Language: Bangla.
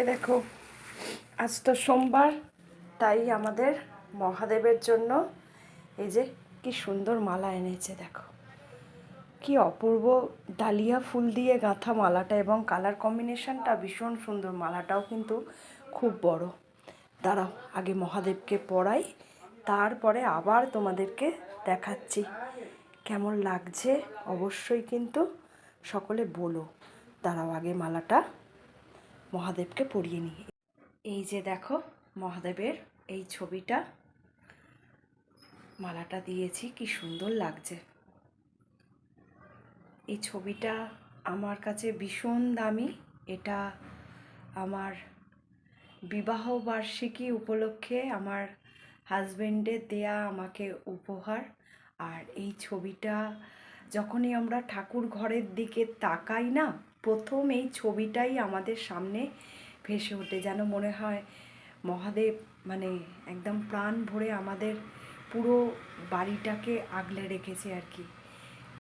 এ দেখো, আজ তো সোমবার, তাই আমাদের মহাদেবের জন্য এই যে কি সুন্দর মালা এনেছে। দেখো কি অপূর্ব ডালিয়া ফুল দিয়ে গাঁথা মালাটা, এবং কালার কম্বিনেশনটা ভীষণ সুন্দর। মালাটাও কিন্তু খুব বড়। দাঁড়াও, আগে মহাদেবকে পরাই, তারপরে আবার তোমাদেরকে দেখাচ্ছি কেমন লাগছে। অবশ্যই কিন্তু সকলে বলো। দাঁড়াও, আগে মালাটা মহাদেবকে পরিয়ে নিই। এই যে দেখো, মহাদেবের এই ছবিটা, মালাটা দিয়েছি, কি সুন্দর লাগছে। এই ছবিটা আমার কাছে ভীষণ দামি। এটা আমার বিবাহ বার্ষিকী উপলক্ষে আমার হাজবেন্ডের দেয়া আমাকে উপহার। আর এই ছবিটা যখনই আমরা ঠাকুর ঘরের দিকে তাকাই না, প্রথম এই ছবিটাই আমাদের সামনে ভেসে ওঠে। যেন মনে হয় মহাদেব মানে একদম প্রাণ ভরে আমাদের পুরো বাড়িটাকে আগলে রেখেছে আর কি।